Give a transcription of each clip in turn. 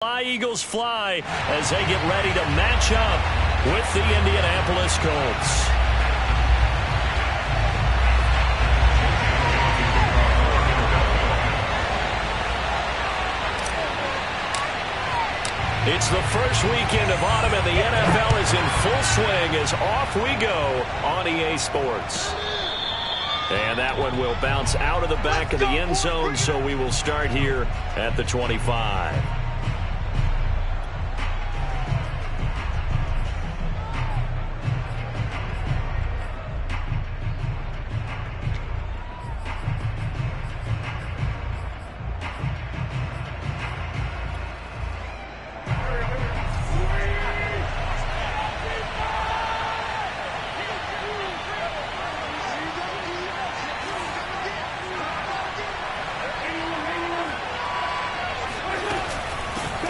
Fly, Eagles fly as they get ready to match up with the Indianapolis Colts. It's the first weekend of autumn and the NFL is in full swing as off we go on EA Sports. And that one will bounce out of the back of the end zone, so we will start here at the 25.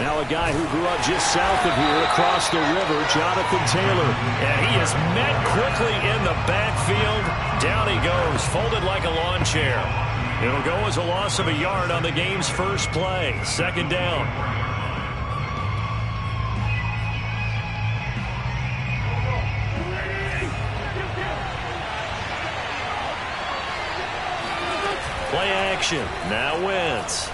Now a guy who grew up just south of here across the river, Jonathan Taylor. And he is met quickly in the backfield. Down he goes, folded like a lawn chair. It'll go as a loss of a yard on the game's first play. Second down. Play action. Now Wentz.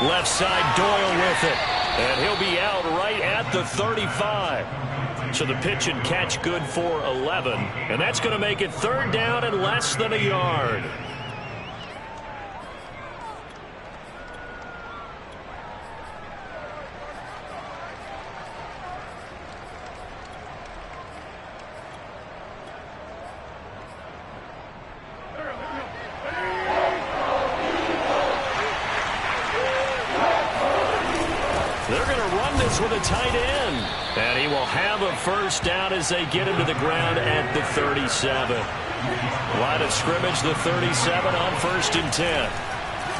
Left side, Doyle with it. And he'll be out right at the 35. So the pitch and catch good for 11. And that's going to make it third down and less than a yard. They're going to run this with a tight end. And he will have a first down as they get him to the ground at the 37. Line of scrimmage, the 37 on 1st and 10.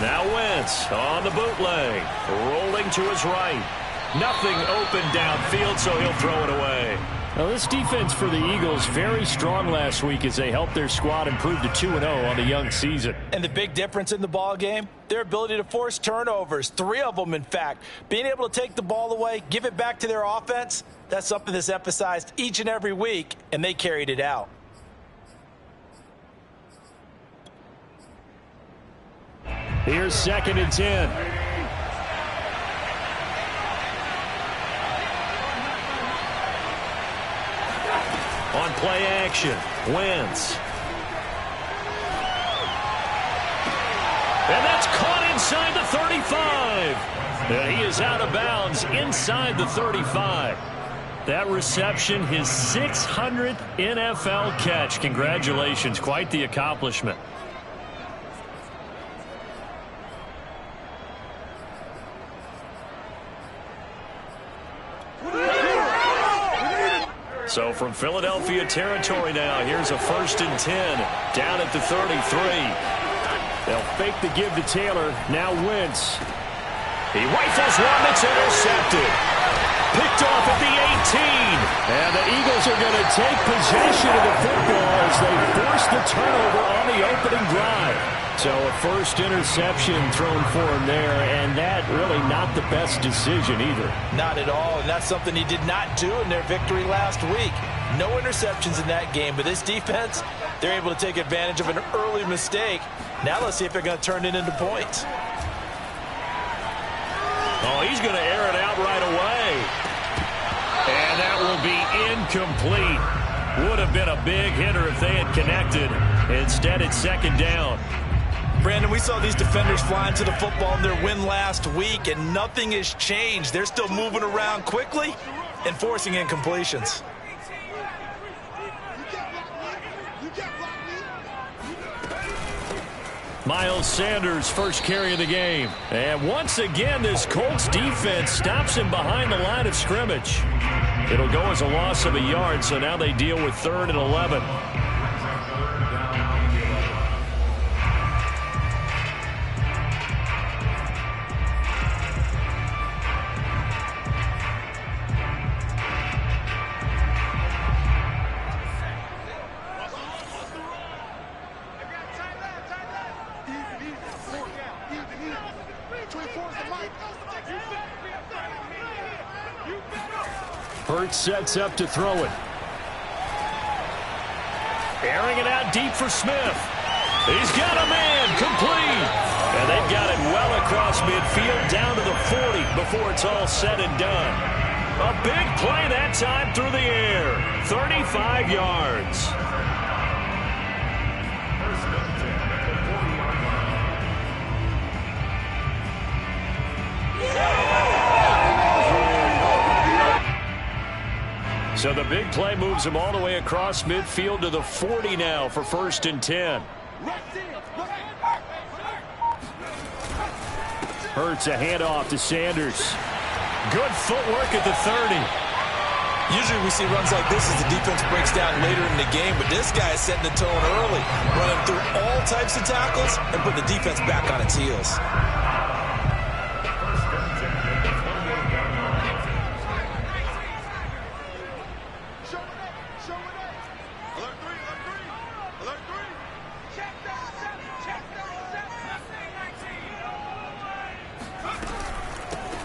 Now Wentz on the bootleg. Rolling to his right. Nothing open downfield, so he'll throw it away. Well, this defense for the Eagles very strong last week as they helped their squad improve to 2-0 on the young season. And the big difference in the ball game, their ability to force turnovers, 3 of them in fact. Being able to take the ball away, give it back to their offense, that's something that's emphasized each and every week, and they carried it out. Here's 2nd and 10. On play action, Wentz. And that's caught inside the 35. And he is out of bounds inside the 35. That reception, his 600th NFL catch. Congratulations, quite the accomplishment. So from Philadelphia territory now, here's a 1st and 10 down at the 33. They'll fake the give to Taylor. Now Wentz. He rifles one that's intercepted. Picked off at the 18. And the Eagles are going to take possession of the football as they force the turnover on the opening drive. So a first interception thrown for him there, and that really not the best decision either. Not at all, and that's something he did not do in their victory last week. No interceptions in that game, but this defense, they're able to take advantage of an early mistake. Now let's see if they're going to turn it into points. Oh, he's going to air it out right away. And that will be incomplete. Would have been a big hitter if they had connected. Instead, it's 2nd down. Brandon, we saw these defenders flying to the football in their win last week, and nothing has changed. They're still moving around quickly and forcing incompletions. Miles Sanders, first carry of the game. And once again, this Colts defense stops him behind the line of scrimmage. It'll go as a loss of a yard, so now they deal with 3rd and 11. Hurts sets up to throw it. Airing it out deep for Smith. He's got a man, complete. And they've got it well across midfield down to the 40 before it's all said and done. A big play that time through the air. 35 yards. So the big play moves him all the way across midfield to the 40 now for 1st and 10. Hurts a handoff to Sanders. Good footwork at the 30. Usually we see runs like this as the defense breaks down later in the game, but this guy is setting the tone early, running through all types of tackles and putting the defense back on its heels.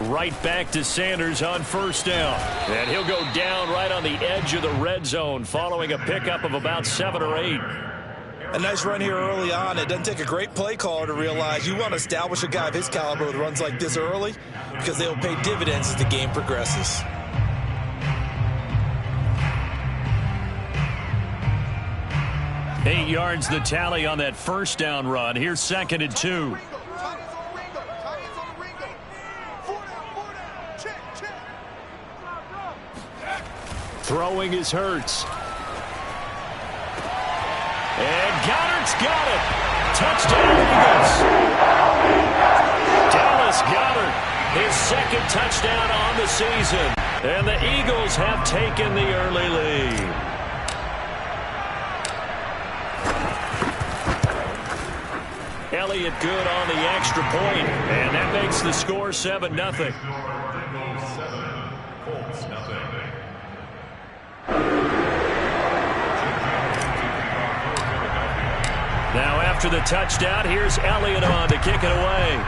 Right back to Sanders on 1st down. And he'll go down right on the edge of the red zone following a pickup of about 7 or 8. A nice run here early on. It doesn't take a great play caller to realize you want to establish a guy of his caliber with runs like this early because they'll pay dividends as the game progresses. Eight yards the tally on that 1st down run. Here's 2nd and 2. Throwing is Hurts. And Goddard's got it. Touchdown, Eagles. Dallas Goedert, his 2nd touchdown on the season. And the Eagles have taken the early lead. Elliott good on the extra point, and that makes the score 7-0. Now after the touchdown, here's Elliott on to kick it away.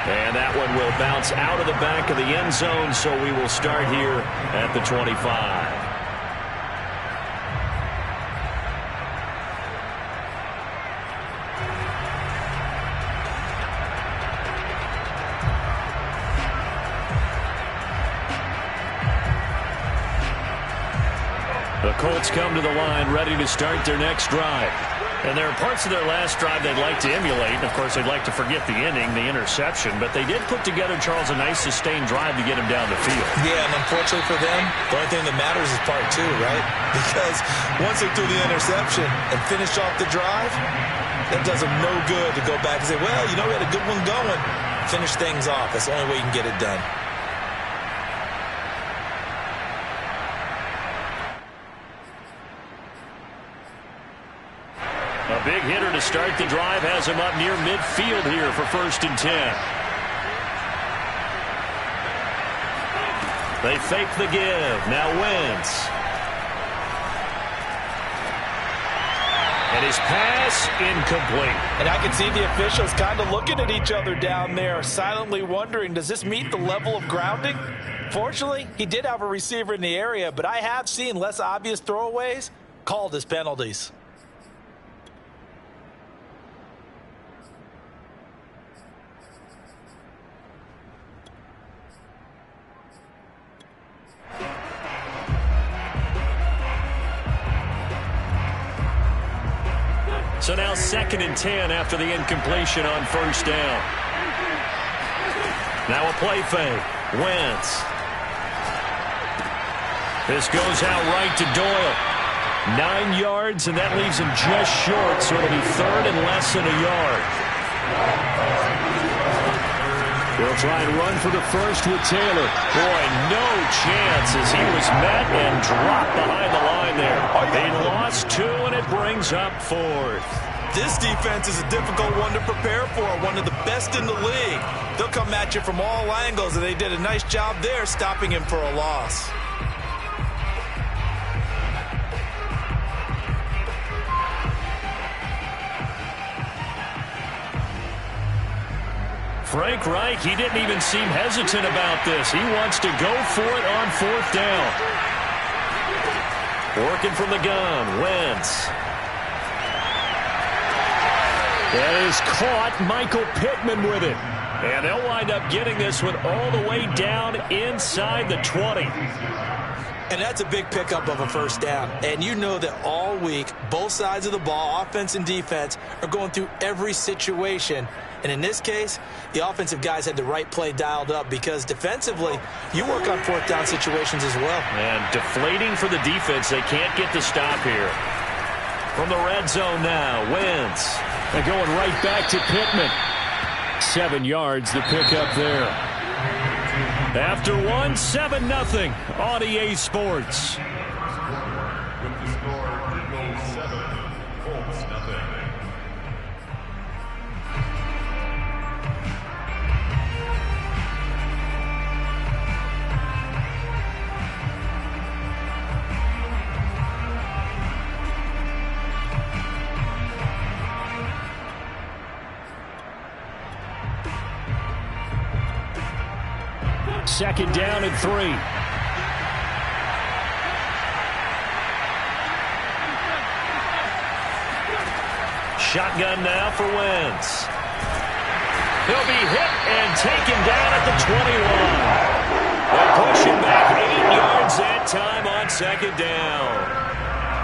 And that one will bounce out of the back of the end zone, so we will start here at the 25. The Colts come to the line ready to start their next drive. And there are parts of their last drive they'd like to emulate. And, of course, they'd like to forget the inning, the interception. But they did put together, Charles, a nice sustained drive to get him down the field. Yeah, and unfortunately for them, the only thing that matters is part 2, right? Because once they threw the interception and finished off the drive, that does them no good to go back and say, well, you know, we had a good one going. Finish things off. That's the only way you can get it done. A big hitter to start the drive has him up near midfield here for 1st and 10. They fake the give. Now Wentz. And his pass incomplete. And I can see the officials kind of looking at each other down there, silently wondering, does this meet the level of grounding? Fortunately, he did have a receiver in the area, but I have seen less obvious throwaways called as penalties. So now 2nd and 10 after the incompletion on 1st down. Now a play fake. Wentz. This goes out right to Doyle. 9 yards, and that leaves him just short, so it'll be 3rd and less than a yard. They'll try and run for the first with Taylor. Boy, no chance as he was met and dropped behind the line there. They lost 2, and it brings up 4th. This defense is a difficult one to prepare for, one of the best in the league. They'll come at you from all angles, and they did a nice job there stopping him for a loss. Frank Reich, he didn't even seem hesitant about this. He wants to go for it on 4th down. Working from the gun, Wentz. That is caught. Michael Pittman with it. And they'll wind up getting this one all the way down inside the 20. And that's a big pickup of a 1st down. And you know that all week, both sides of the ball, offense and defense, are going through every situation. And in this case, the offensive guys had the right play dialed up because defensively, you work on 4th down situations as well. And deflating for the defense. They can't get the stop here. From the red zone now, Wentz. They're going right back to Pittman. 7 yards, the pickup there. After 7-0 on EA Sports. With the score, Eagles 7, Colts 0. Second down and 3. Shotgun now for Wentz. He'll be hit and taken down at the 21. They push him back 8 yards that time on 2nd down.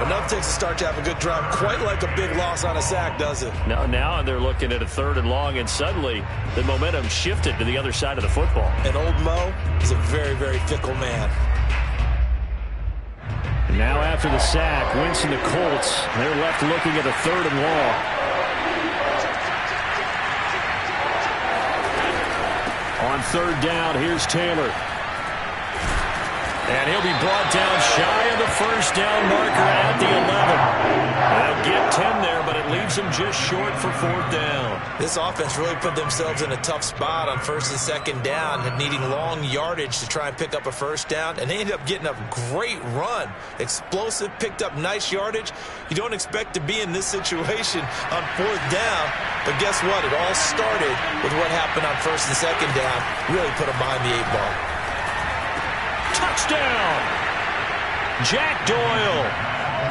Enough takes a start to have a good drive. Quite like a big loss on a sack, does it? Now they're looking at a 3rd and long, and suddenly the momentum shifted to the other side of the football. And old Mo is a very, very fickle man. Now after the sack, Wentz and the Colts, they're left looking at a 3rd and long. On 3rd down, here's Taylor. And he'll be brought down shy of the 1st down marker at the 11. They'll get 10 there, but it leaves them just short for 4th down. This offense really put themselves in a tough spot on 1st and 2nd down, needing long yardage to try and pick up a 1st down, and they ended up getting a great run. Explosive, picked up nice yardage. You don't expect to be in this situation on 4th down, but guess what? It all started with what happened on 1st and 2nd down. Really put them behind the 8 ball. Touchdown! Jack Doyle,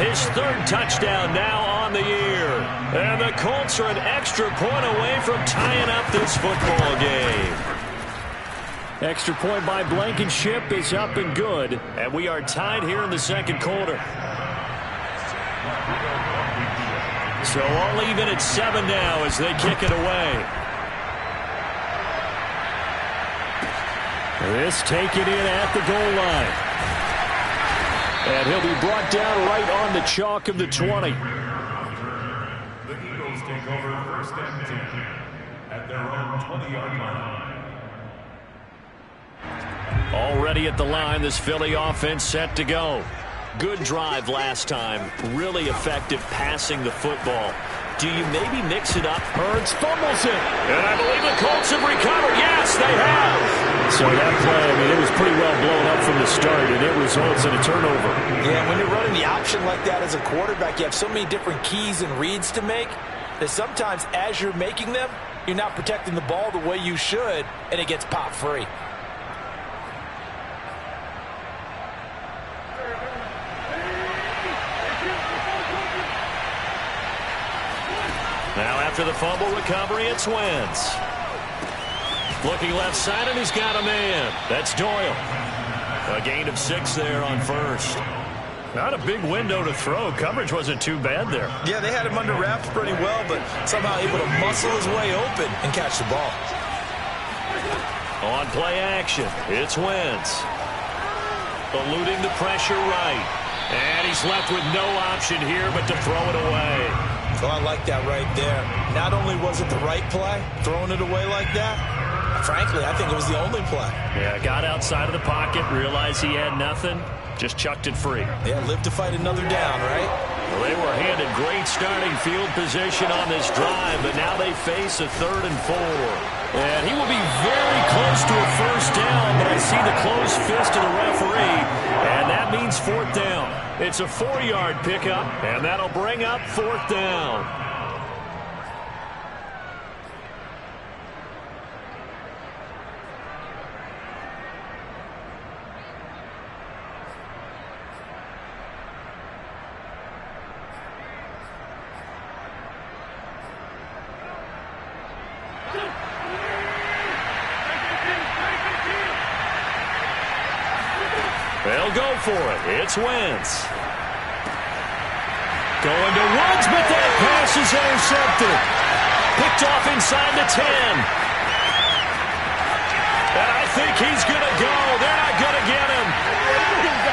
his 3rd touchdown now on the year. And the Colts are an extra point away from tying up this football game. Extra point by Blankenship is up and good. And we are tied here in the 2nd quarter. So all even at 7 now as they kick it away. This taken in at the goal line. And he'll be brought down right on the chalk of the 20. The Eagles take over 1st and 10 at their own 20-yard line. Already at the line, this Philly offense set to go. Good drive last time. Really effective passing the football. Do you maybe mix it up? Hurts fumbles it. And I believe the Colts have recovered. Yes, they have. So that play, I mean, it was pretty well blown up from the start, and it results in a turnover. Yeah, when you're running the option like that as a quarterback, you have so many different keys and reads to make that sometimes as you're making them, you're not protecting the ball the way you should, and it gets pop free. Now after the fumble recovery, it's Wentz. Looking left side, and he's got a man. That's Doyle. A gain of 6 there on 1st. Not a big window to throw. Coverage wasn't too bad there. Yeah, they had him under wraps pretty well, but somehow able to muscle his way open and catch the ball. On play action, it's Wentz. Eluding the pressure right. And he's left with no option here but to throw it away. So I like that right there. Not only was it the right play, throwing it away like that, frankly, I think it was the only play. Yeah, got outside of the pocket, realized he had nothing, just chucked it free. Yeah, live to fight another down, right? Well, they were handed great starting field position on this drive, but now they face a 3rd and 4. And he will be very close to a 1st down, but I see the closed fist of the referee, and that means 4th down. It's a 4-yard pickup, and that'll bring up 4th down. They'll go for it. It's Wentz. Going to Woods, but that pass is intercepted. Picked off inside the 10. And I think he's going to go. They're not going to get him.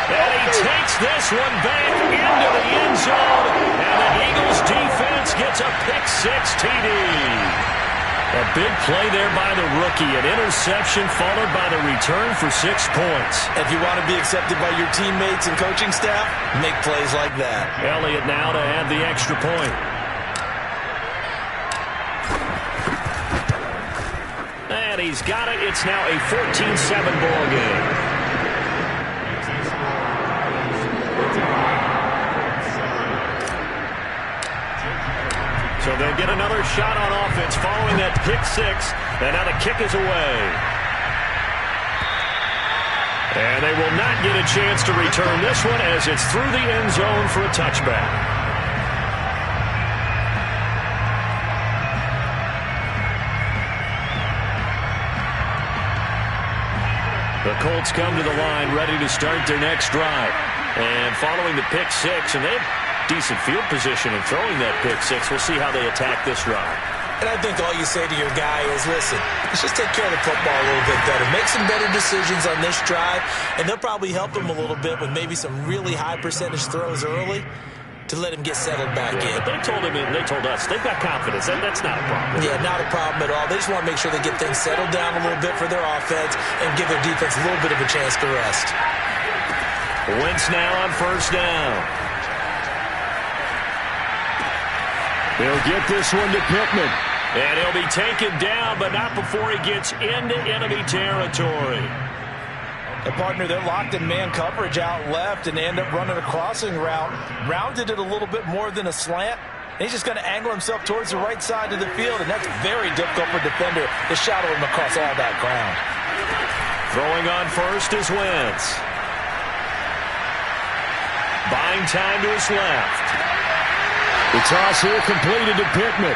And he takes this one back into the end zone. And the Eagles defense gets a pick-6 TD. A big play there by the rookie. An interception followed by the return for 6 points. If you want to be accepted by your teammates and coaching staff, make plays like that. Elliott now to add the extra point. And he's got it. It's now a 14-7 ball game. So they'll get another shot on offense following that pick-6. And now the kick is away. And they will not get a chance to return this one as it's through the end zone for a touchback. The Colts come to the line ready to start their next drive. And following the pick-6, and they have decent field position in throwing that pick-6. We'll see how they attack this drive. And I think all you say to your guy is, listen, let's just take care of the football a little bit better. Make some better decisions on this drive, and they'll probably help him a little bit with maybe some really high percentage throws early to let him get settled back in. But they told us they've got confidence. That's not a problem. Yeah, not a problem at all. They just want to make sure they get things settled down a little bit for their offense and give their defense a little bit of a chance to rest. Wentz now on first down. They'll get this one to Pittman. And he'll be taken down, but not before he gets into enemy territory. And partner, they're locked in man coverage out left, and they end up running a crossing route. Rounded it a little bit more than a slant. And he's just going to angle himself towards the right side of the field, and that's very difficult for a defender to shadow him across all that ground. Throwing on first is Wentz. Buying time to his left. The toss here completed to Pittman.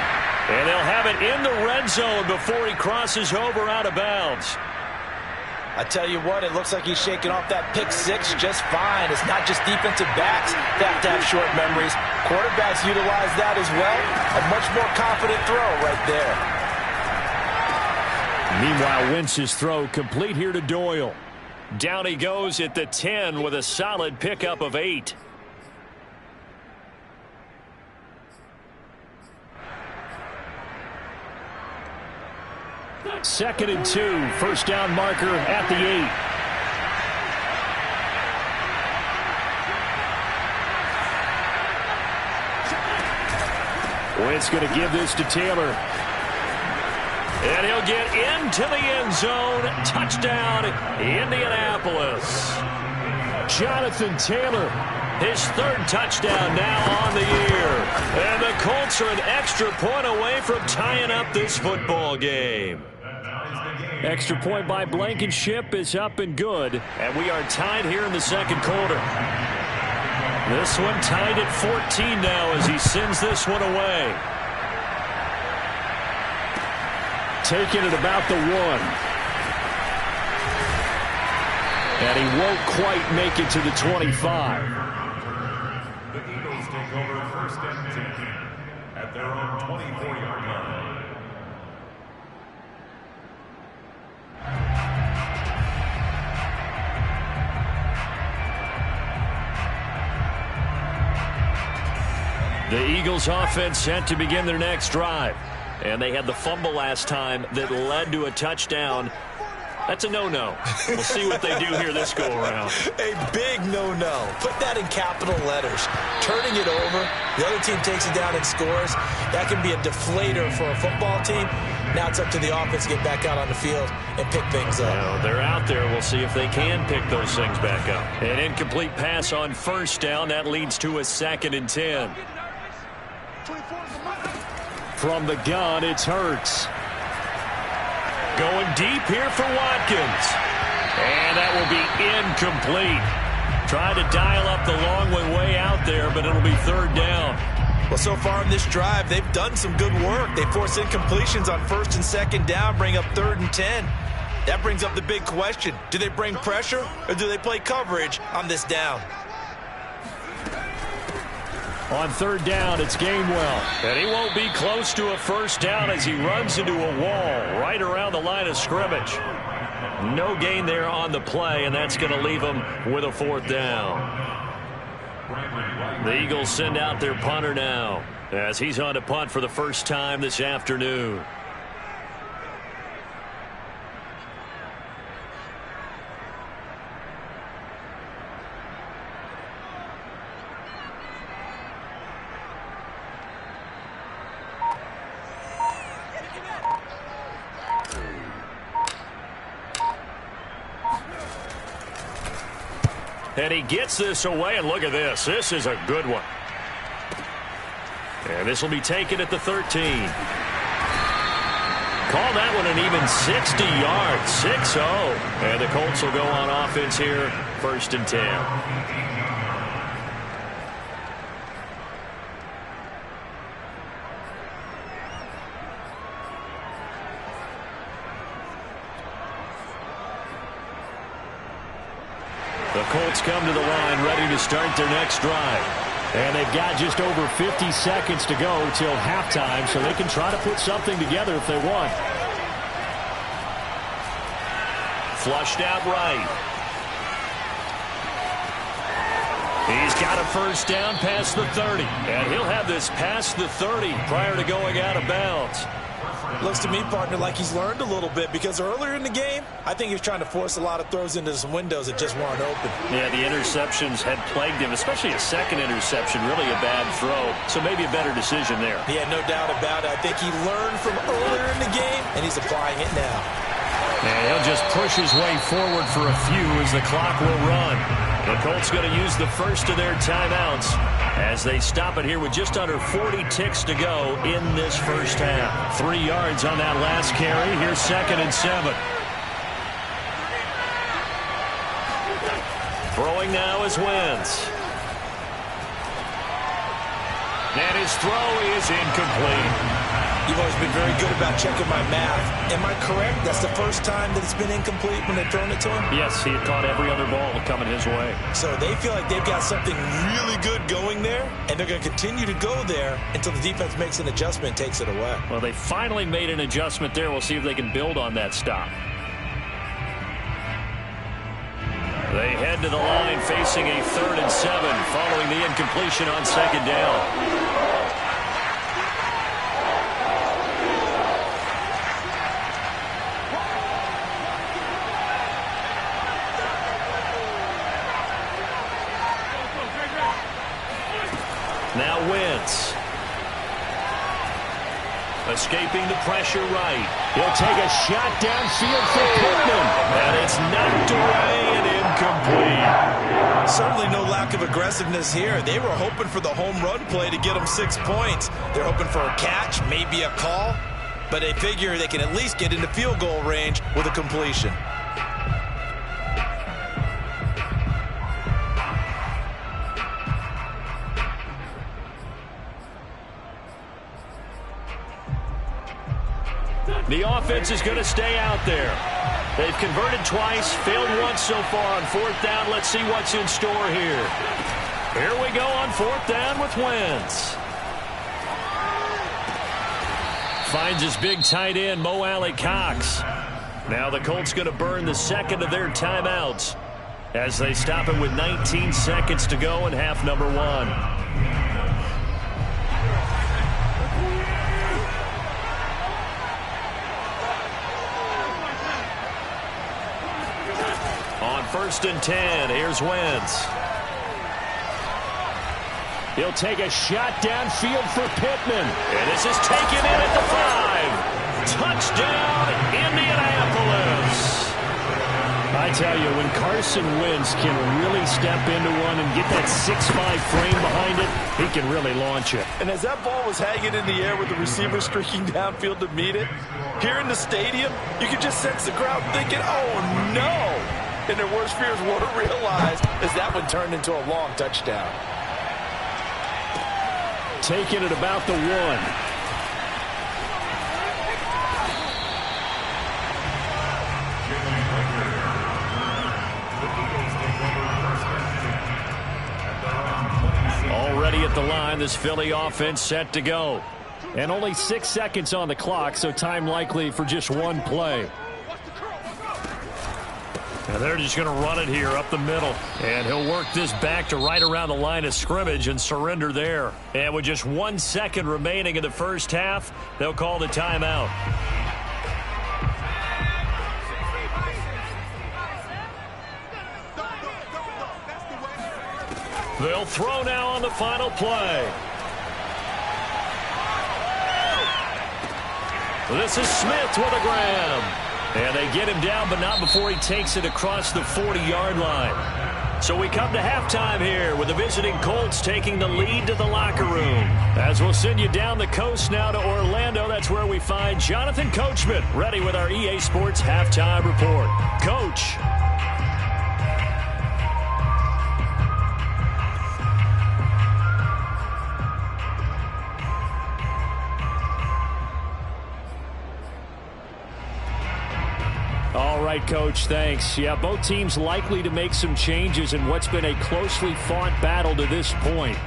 And they'll have it in the red zone before he crosses over out of bounds. I tell you what, it looks like he's shaking off that pick-6 just fine. It's not just defensive backs that have to have short memories. Quarterbacks utilize that as well. A much more confident throw right there. Meanwhile, Wentz's throw complete here to Doyle. Down he goes at the 10 with a solid pickup of 8. Second and 2, first down marker at the 8. Wentz going to give this to Taylor. And he'll get into the end zone. Touchdown, Indianapolis. Jonathan Taylor. His third touchdown now on the year. And the Colts are an extra point away from tying up this football game. Extra point by Blankenship is up and good. And we are tied here in the second quarter. This one tied at 14 now as he sends this one away. Taking it about the 1. And he won't quite make it to the 25. The Eagles take over first and 10 at their own 24-yard line. The Eagles offense set to begin their next drive. And they had the fumble last time that led to a touchdown. That's a no-no. We'll see what they do here this go-around. A big no-no. Put that in capital letters. Turning it over, the other team takes it down and scores. That can be a deflator for a football team. Now it's up to the offense to get back out on the field and pick things up. Well, they're out there. We'll see if they can pick those things back up. An incomplete pass on first down. That leads to a 2nd and 10. From the gun, it's Hurts. Going deep here for Watkins. And that will be incomplete. Trying to dial up the long one way out there, but it'll be third down. Well, so far in this drive, they've done some good work. They force incompletions on 1st and 2nd down, bring up 3rd and 10. That brings up the big question. Do they bring pressure or do they play coverage on this down? On 3rd down, it's Gainwell. And he won't be close to a 1st down as he runs into a wall right around the line of scrimmage. No gain there on the play, and that's going to leave him with a 4th down. The Eagles send out their punter now as he's on to punt for the first time this afternoon. And he gets this away, and look at this. This is a good one. And this will be taken at the 13. Call that one an even 60 yards, 6-0. And the Colts will go on offense here, 1st and 10. The Colts come to the line ready to start their next drive. And they've got just over 50 seconds to go till halftime, so they can try to put something together if they want. Flushed out right. He's got a 1st down past the 30. And he'll have this past the 30 prior to going out of bounds. Looks to me, partner, like he's learned a little bit because earlier in the game, I think he was trying to force a lot of throws into some windows that just weren't open. Yeah, the interceptions had plagued him, especially a 2nd interception, really a bad throw. So maybe a better decision there. Yeah, no doubt about it. I think he learned from earlier in the game, and he's applying it now. And he'll just push his way forward for a few as the clock will run. The Colts going to use the first of their timeouts as they stop it here with just under 40 ticks to go in this first half. 3 yards on that last carry. Here's 2nd and 7. Throwing now is Wentz. And his throw is incomplete. You've always been very good about checking my math. Am I correct? That's the first time that it's been incomplete when they've thrown it to him? Yes, he had caught every other ball coming his way. So they feel like they've got something really good going there, and they're going to continue to go there until the defense makes an adjustment and takes it away. Well, they finally made an adjustment there. We'll see if they can build on that stop. They head to the line facing a 3rd and 7 following the incompletion on 2nd down. Now Wentz. Escaping the pressure right. He'll take a shot downfield for Pittman. And it's knocked away and incomplete. Certainly no lack of aggressiveness here. They were hoping for the home run play to get them 6 points. They're hoping for a catch, maybe a call. But they figure they can at least get into field goal range with a completion. The offense is going to stay out there. They've converted twice, failed once so far on 4th down. Let's see what's in store here. Here we go on 4th down with Wentz. Finds his big tight end, Mo Alley-Cox. Now the Colts going to burn the 2nd of their timeouts as they stop it with 19 seconds to go in half number 1. On 1st and 10, here's Wentz. He'll take a shot downfield for Pittman. And this is taken in at the 5. Touchdown, Indianapolis. I tell you, when Carson Wentz can really step into one and get that 6'5" frame behind it, he can really launch it. And as that ball was hanging in the air with the receiver streaking downfield to meet it, here in the stadium, you could just sense the crowd thinking, oh no! And their worst fears weren't realized as that one turned into a long touchdown. Taking it about the 1. Already at the line, this Philly offense set to go. And only 6 seconds on the clock, so time likely for just one play. And they're just going to run it here up the middle. And he'll work this back to right around the line of scrimmage and surrender there. And with just 1 second remaining in the first half, they'll call the timeout. They'll throw now on the final play. This is Smith with a grab. And they get him down, but not before he takes it across the 40-yard line. So we come to halftime here with the visiting Colts taking the lead to the locker room. As we'll send you down the coast now to Orlando, that's where we find Jonathan Coachman ready with our EA Sports halftime report. Coach. All right, Coach, thanks. Yeah, both teams likely to make some changes in what's been a closely fought battle to this point.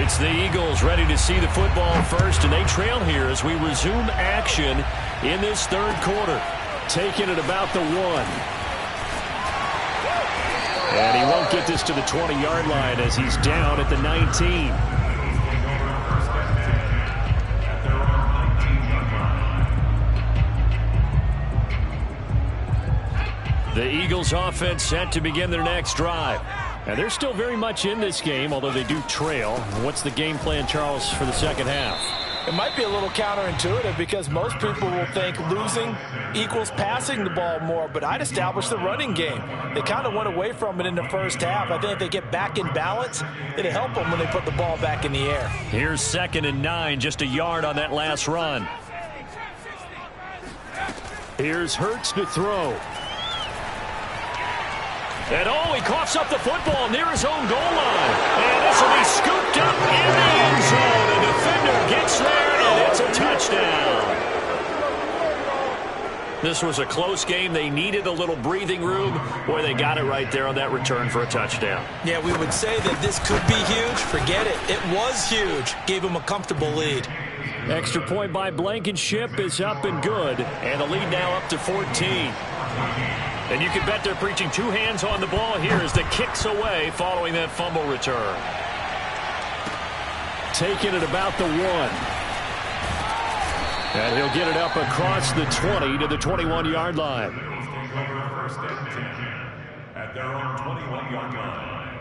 It's the Eagles ready to see the football first, and they trail here as we resume action in this third quarter. Taking it about the 1. And he won't get this to the 20-yard line as he's down at the 19. The Eagles offense set to begin their next drive. And they're still very much in this game, although they do trail. What's the game plan, Charles, for the second half? It might be a little counterintuitive because most people will think losing equals passing the ball more, but I'd establish the running game. They kind of went away from it in the first half. I think if they get back in balance, it'll help them when they put the ball back in the air. Here's 2nd and 9, just a yard on that last run. Here's Hurts to throw. And he coughs up the football near his own goal line. And this will be scooped up in the end zone. The defender gets there, and it's a touchdown. This was a close game. They needed a little breathing room. Boy, they got it right there on that return for a touchdown. Yeah, we would say that this could be huge. Forget it. It was huge. Gave him a comfortable lead. Extra point by Blankenship is up and good. And the lead now up to 14. And you can bet they're preaching 2 hands on the ball here as the kick's away following that fumble return. Taking it about the 1. And he'll get it up across the 20 to the 21-yard line. At their own 21-yard line.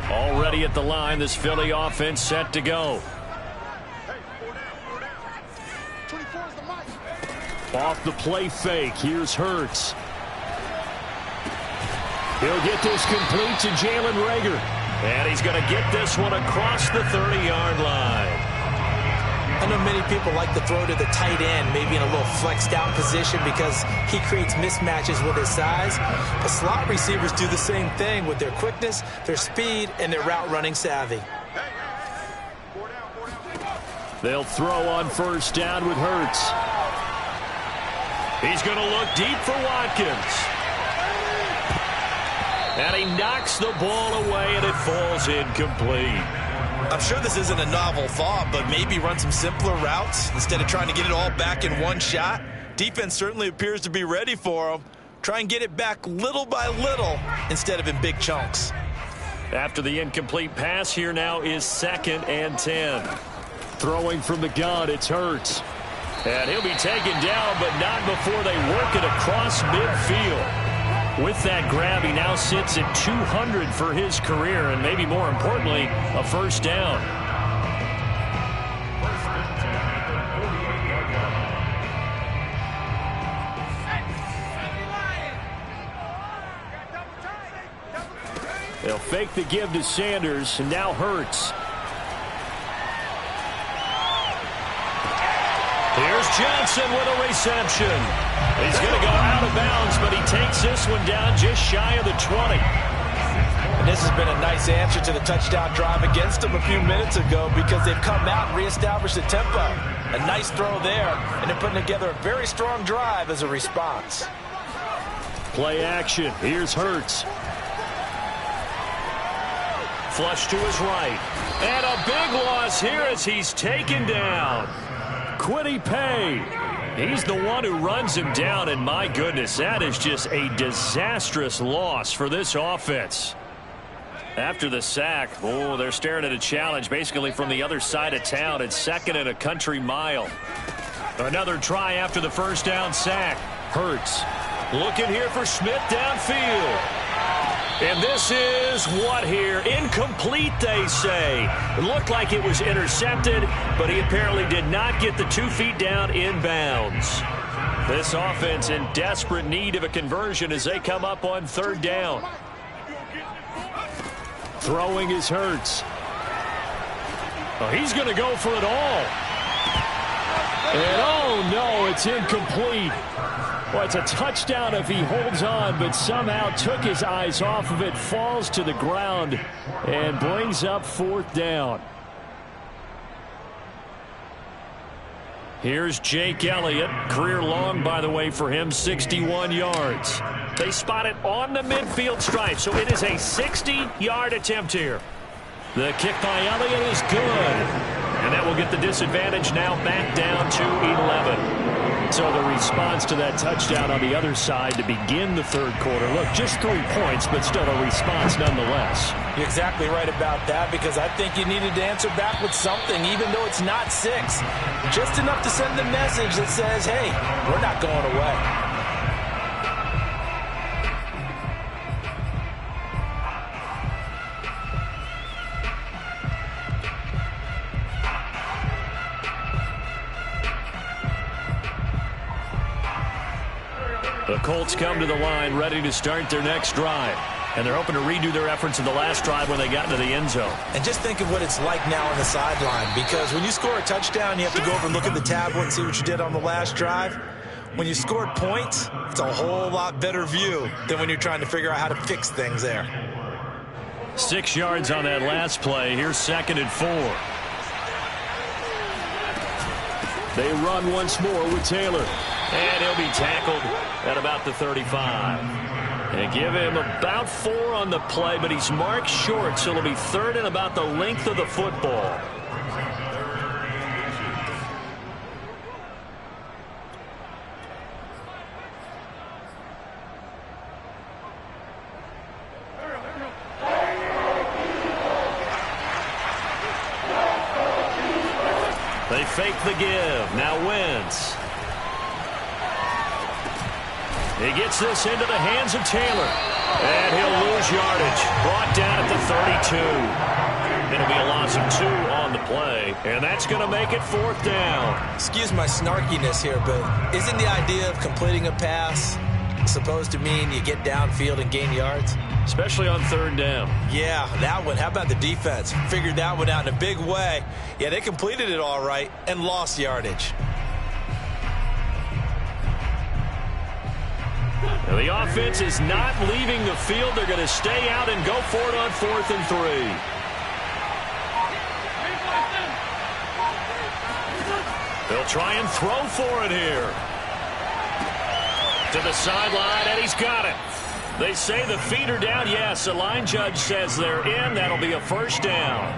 Already at the line, this Philly offense set to go. Off the play fake, here's Hurts. He'll get this complete to Jalen Reagor. And he's going to get this one across the 30-yard line. I know many people like to throw to the tight end, maybe in a little flexed out position because he creates mismatches with his size. But slot receivers do the same thing with their quickness, their speed, and their route running savvy. They'll throw on first down with Hurts. He's going to look deep for Watkins. And he knocks the ball away, and it falls incomplete. I'm sure this isn't a novel thought, but maybe run some simpler routes instead of trying to get it all back in one shot. Defense certainly appears to be ready for him. Try and get it back little by little instead of in big chunks. After the incomplete pass, here now is 2nd and 10. Throwing from the gun, it's Hurts. And he'll be taken down, but not before they work it across midfield. With that grab, he now sits at 200 for his career, and maybe more importantly, a first down. They'll fake the give to Sanders, and now Hurts. Here's Johnson with a reception. He's going to go out of bounds, but he takes this one down just shy of the 20. And this has been a nice answer to the touchdown drive against them a few minutes ago because they've come out and reestablished the tempo. A nice throw there, and they're putting together a very strong drive as a response. Play action. Here's Hurts. Flush to his right. And a big loss here as he's taken down. Kwity Paye. He's the one who runs him down, and my goodness, that is just a disastrous loss for this offense. After the sack, oh, they're staring at a challenge basically from the other side of town. It's 2nd and a country mile. Another try after the first down sack. Hurts looking here for Smith downfield. And this is what here? Incomplete, they say. It looked like it was intercepted, but he apparently did not get the 2 feet down inbounds. This offense in desperate need of a conversion as they come up on 3rd down. Throwing is Hurts. Oh, he's going to go for it all. And oh no, it's incomplete. Well, it's a touchdown if he holds on, but somehow took his eyes off of it, falls to the ground, and brings up 4th down. Here's Jake Elliott. Career long, by the way, for him, 61 yards. They spot it on the midfield stripe, so it is a 60-yard attempt here. The kick by Elliott is good. And that will get the disadvantage now back down to 11. So the response to that touchdown on the other side to begin the 3rd quarter. Look, just 3 points, but still a response nonetheless. You're exactly right about that because I think you needed to answer back with something, even though it's not 6. Just enough to send the message that says, hey, we're not going away. The Colts come to the line ready to start their next drive. And they're hoping to redo their efforts in the last drive when they got into the end zone. And just think of what it's like now on the sideline, because when you score a touchdown, you have to go over and look at the tablet and see what you did on the last drive. When you scored points, it's a whole lot better view than when you're trying to figure out how to fix things there. 6 yards on that last play. Here's 2nd and 4. They run once more with Taylor. And he'll be tackled at about the 35. They give him about 4 on the play, but he's marked short, so it'll be 3rd and about the length of the football. They fake the give. Now Wentz. He gets this into the hands of Taylor. And he'll lose yardage. Brought down at the 32. It'll be a loss of 2 on the play. And that's going to make it 4th down. Excuse my snarkiness here, but isn't the idea of completing a pass supposed to mean you get downfield and gain yards? Especially on 3rd down. Yeah, that one. How about the defense? Figured that one out in a big way. Yeah, they completed it all right and lost yardage. Now the offense is not leaving the field. They're going to stay out and go for it on 4th and 3. They'll try and throw for it here. To the sideline, and he's got it. They say the feet are down. Yes, the line judge says they're in. That'll be a 1st down.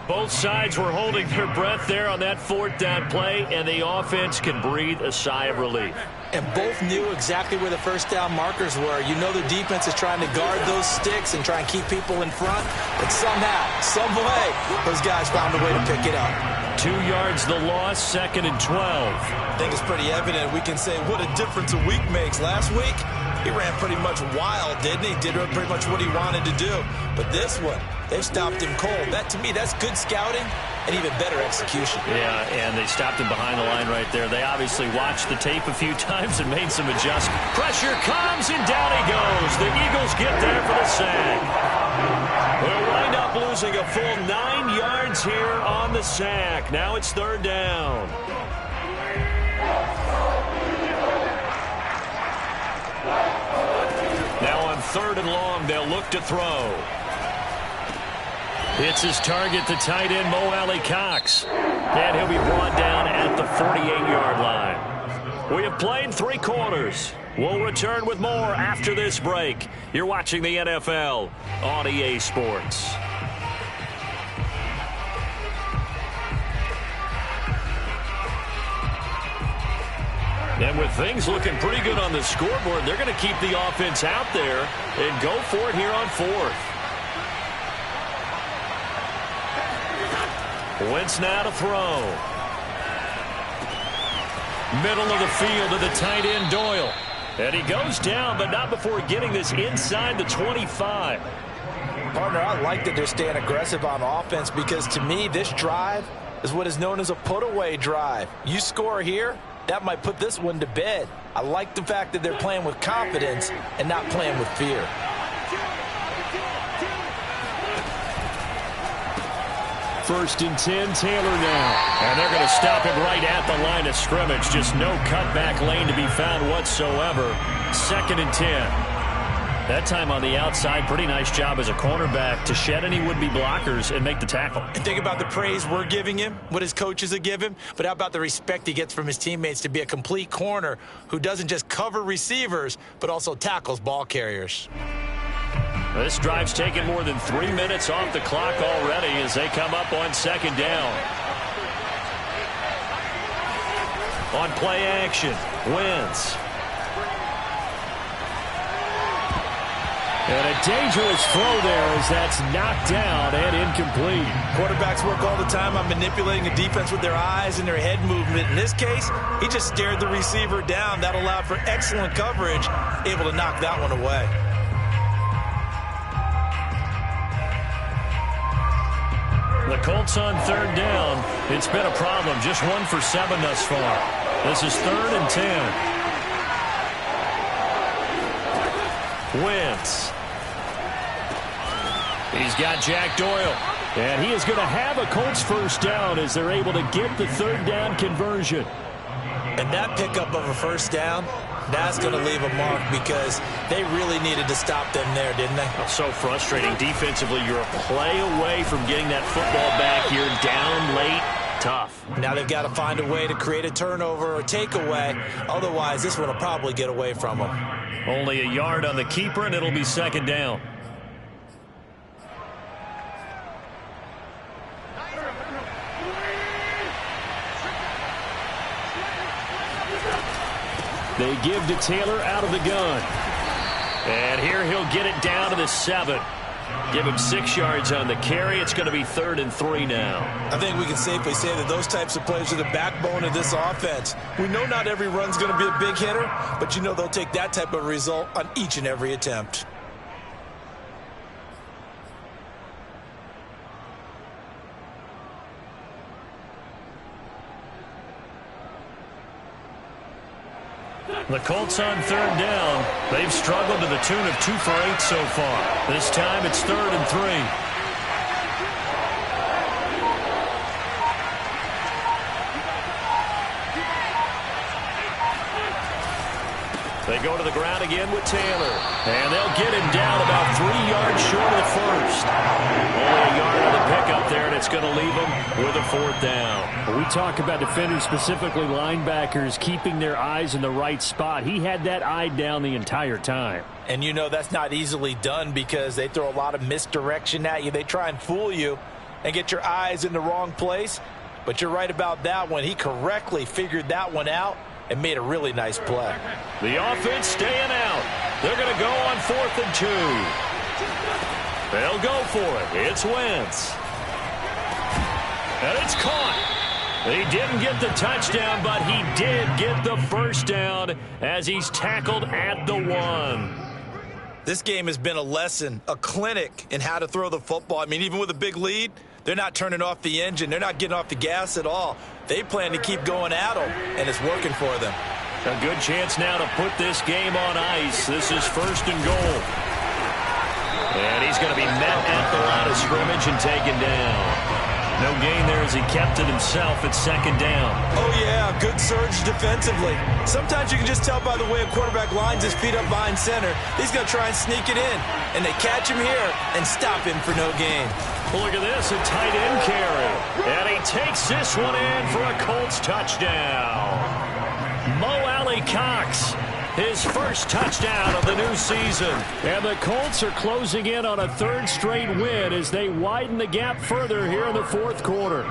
Both sides were holding their breath there on that 4th down play, and the offense can breathe a sigh of relief. And both knew exactly where the 1st down markers were. You know the defense is trying to guard those sticks and try and keep people in front. But somehow, some way, those guys found a way to pick it up. 2 yards the loss, 2nd and 12. I think it's pretty evident. We can say what a difference a week makes. Last week, he ran pretty much wild, didn't he? Did pretty much what he wanted to do. But this one, they've stopped him cold. That, to me, that's good scouting and even better execution. Yeah, and they stopped him behind the line right there. They obviously watched the tape a few times and made some adjustments. Pressure comes, and down he goes. The Eagles get there for the sack. They'll wind up losing a full 9 yards here on the sack. Now it's 3rd down. Now on 3rd and long, they'll look to throw. It's his target, the tight end, Mo Alley Cox. And he'll be brought down at the 48-yard line. We have played 3 quarters. We'll return with more after this break. You're watching the NFL on EA Sports. And with things looking pretty good on the scoreboard, they're going to keep the offense out there and go for it here on 4th. Wentz now to throw. Middle of the field to the tight end, Doyle. And he goes down, but not before getting this inside the 25. Partner, I like that they're staying aggressive on offense because to me, this drive is what is known as a put-away drive. You score here, that might put this one to bed. I like the fact that they're playing with confidence and not playing with fear. First and 10, Taylor now. And they're going to stop him right at the line of scrimmage. Just no cutback lane to be found whatsoever. 2nd and 10. That time on the outside, pretty nice job as a cornerback to shed any would-be blockers and make the tackle. And think about the praise we're giving him, what his coaches are giving, but how about the respect he gets from his teammates to be a complete corner who doesn't just cover receivers, but also tackles ball carriers. This drive's taken more than 3 minutes off the clock already as they come up on 2nd down. On play action, Wentz. And a dangerous throw there as that's knocked down and incomplete. Quarterbacks work all the time on manipulating a defense with their eyes and their head movement. In this case, he just stared the receiver down. That allowed for excellent coverage, able to knock that one away. The Colts on 3rd down. It's been a problem. Just 1 for 7 thus far. This is 3rd and 10. Wentz. He's got Jack Doyle. And he is going to have a Colts first down as they're able to get the 3rd down conversion. And that pickup of a first down, that's going to leave a mark because they really needed to stop them there, didn't they? So frustrating. Defensively, you're a play away from getting that football back here. Down late, tough. Now they've got to find a way to create a turnover or takeaway. Otherwise, this one will probably get away from them. Only a yard on the keeper, and it'll be 2nd down. They give to Taylor out of the gun. And here he'll get it down to the 7. Give him 6 yards on the carry. It's going to be 3rd and 3 now. I think we can safely say that those types of plays are the backbone of this offense. We know not every run's going to be a big hitter, but you know they'll take that type of result on each and every attempt. The Colts on 3rd down. They've struggled to the tune of 2 for 8 so far. This time it's 3rd and 3. They go to the ground again with Taylor. And they'll get him down about 3 yards short of the first. Only a yard on the pickup there, and it's going to leave him with a 4th down. We talk about defenders, specifically linebackers, keeping their eyes in the right spot. He had that eye down the entire time. And you know that's not easily done because they throw a lot of misdirection at you. They try and fool you and get your eyes in the wrong place. But you're right about that one. He correctly figured that one out and made a really nice play. The offense staying out. They're going to go on 4th and 2. They'll go for it. It's Wentz. And it's caught. He didn't get the touchdown, but he did get the first down as he's tackled at the 1. This game has been a lesson, a clinic in how to throw the football. I mean, even with a big lead, they're not turning off the engine. They're not getting off the gas at all. They plan to keep going at them, and it's working for them. A good chance now to put this game on ice. This is 1st and goal. And he's going to be met at the line of scrimmage and taken down. No gain there as he kept it himself at second down. Oh, yeah, good surge defensively. Sometimes you can just tell by the way a quarterback lines his feet up behind center. He's going to try and sneak it in. And they catch him here and stop him for no gain. Well, look at this, a tight end carry. And he takes this one in for a Colts touchdown. Mo Alley-Cox, his first touchdown of the new season. And the Colts are closing in on a third straight win as they widen the gap further here in the fourth quarter.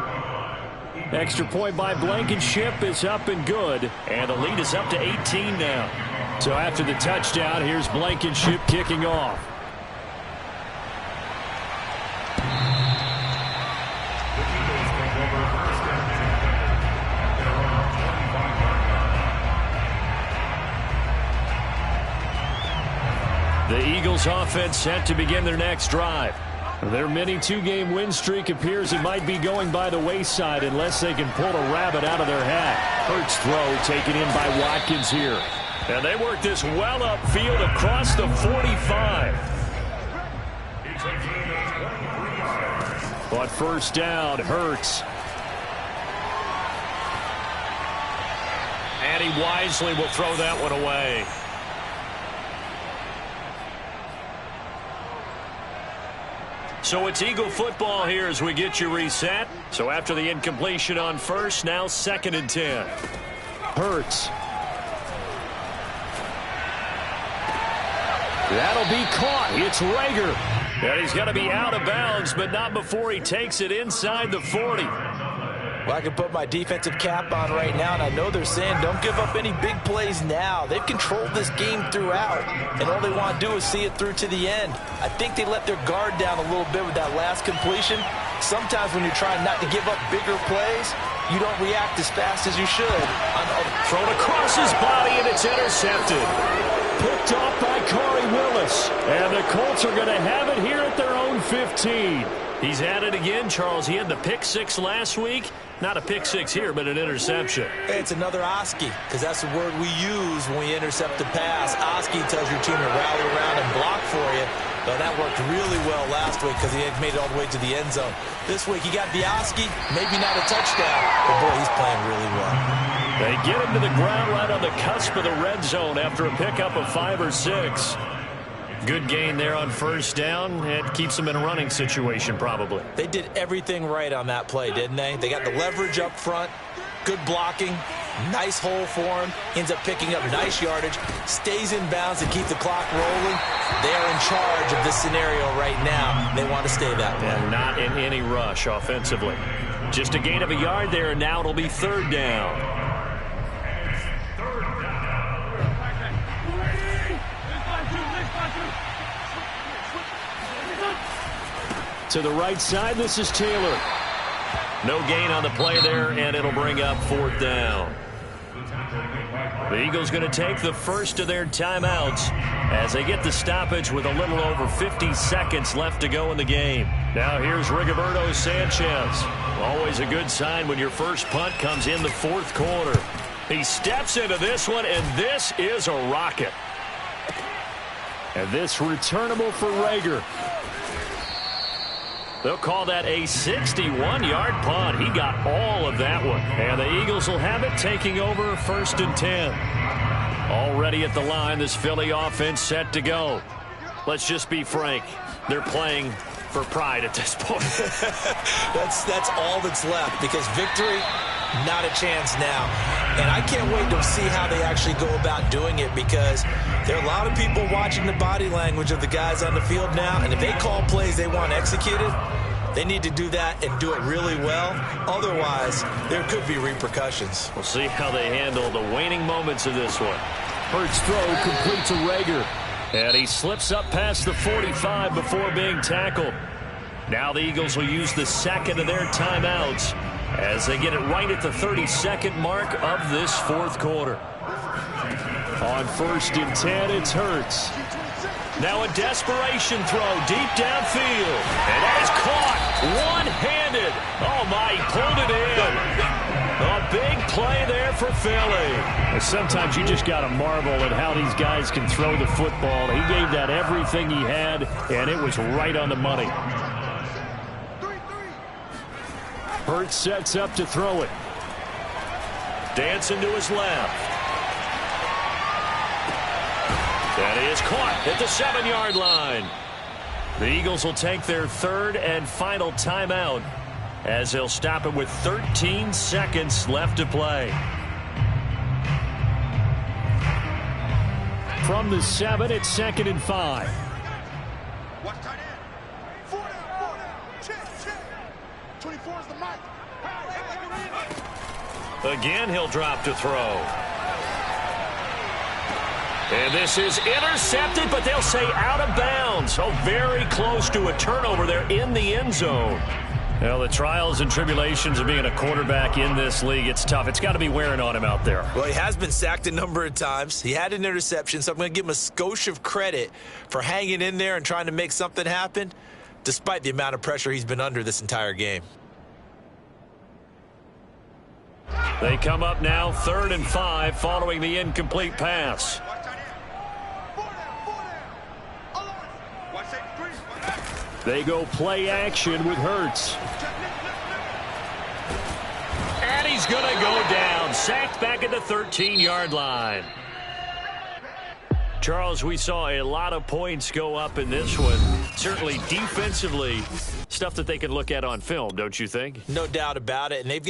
Extra point by Blankenship is up and good. And the lead is up to 18 now. So after the touchdown, here's Blankenship kicking off. The Eagles offense set to begin their next drive. Their mini two-game win streak appears it might be going by the wayside unless they can pull a rabbit out of their hat. Hurts throw taken in by Watkins here. And they work this well upfield across the 45. But first down, Hurts. And he wisely will throw that one away. So it's Eagle football here as we get you reset. So after the incompletion on first, now 2nd and 10. Hurts. That'll be caught. It's Rager. And he's going to be out of bounds, but not before he takes it inside the 40. Well, I can put my defensive cap on right now, and I know they're saying don't give up any big plays now. They've controlled this game throughout, and all they want to do is see it through to the end. I think they let their guard down a little bit with that last completion. Sometimes when you're trying not to give up bigger plays, you don't react as fast as you should. Thrown across his body, and it's intercepted. Picked off by Corey Willis. And the Colts are going to have it here at their own 15. He's at it again, Charles. He had the pick six last week. Not a pick six here, but an interception. It's another Oski, because that's the word we use when we intercept the pass. Oski tells your team to rally around and block for you. But that worked really well last week because he had made it all the way to the end zone. This week he got the Oski, maybe not a touchdown, but boy, he's playing really well. They get him to the ground right on the cusp of the red zone after a pickup of 5 or 6. Good gain there on first down. It keeps them in a running situation, probably. They did everything right on that play, didn't they? They got the leverage up front, good blocking, nice hole for him, ends up picking up nice yardage, stays in bounds to keep the clock rolling. They are in charge of this scenario right now. They want to stay that way. And not in any rush offensively. Just a gain of a yard there, and now it'll be 3rd down. To the right side, this is Taylor. No gain on the play there, and it'll bring up 4th down. The Eagles going to take the first of their timeouts as they get the stoppage with a little over 50 seconds left to go in the game. Now here's Rigoberto Sanchez. Always a good sign when your first punt comes in the 4th quarter. He steps into this one, and this is a rocket. And this returnable for Rager. They'll call that a 61-yard punt. He got all of that one. And the Eagles will have it taking over 1st and 10. Already at the line, this Philly offense set to go. Let's just be frank. They're playing for pride at this point. That's all that's left, because victory, not a chance now. And I can't wait to see how they actually go about doing it, because there are a lot of people watching the body language of the guys on the field now, and if they call plays they want executed, they need to do that and do it really well. Otherwise, there could be repercussions. We'll see how they handle the waning moments of this one. Hurts throw complete to Rager. And he slips up past the 45 before being tackled. Now the Eagles will use the 2nd of their timeouts as they get it right at the 32nd mark of this 4th quarter. On 1st and 10, it's Hurts. Now a desperation throw deep downfield. And that is caught one-handed. Oh, my, he pulled it in. A big play there for Philly. Sometimes you just got to marvel at how these guys can throw the football. He gave that everything he had, and it was right on the money. Hurts sets up to throw it. Dancing to his left. That is caught at the 7-yard line. The Eagles will take their third and final timeout as they'll stop it with 13 seconds left to play. From the 7, it's 2nd and 5. Watch tight end. 4 down. Check. 24 is the mic. Again, he'll drop to throw. And this is intercepted, but they'll say out of bounds. Oh, very close to a turnover there in the end zone. Well, the trials and tribulations of being a quarterback in this league, it's tough. It's got to be wearing on him out there. Well, he has been sacked a number of times. He had an interception, so I'm going to give him a skosh of credit for hanging in there and trying to make something happen, despite the amount of pressure he's been under this entire game. They come up now 3rd and 5 following the incomplete pass. Watch tight end. 4 down. Watch safety 3. They go play action with Hurts. And he's going to go down. Sacked back at the 13-yard line. Charles, we saw a lot of points go up in this one. Certainly defensively, stuff that they can look at on film, don't you think? No doubt about it. And they've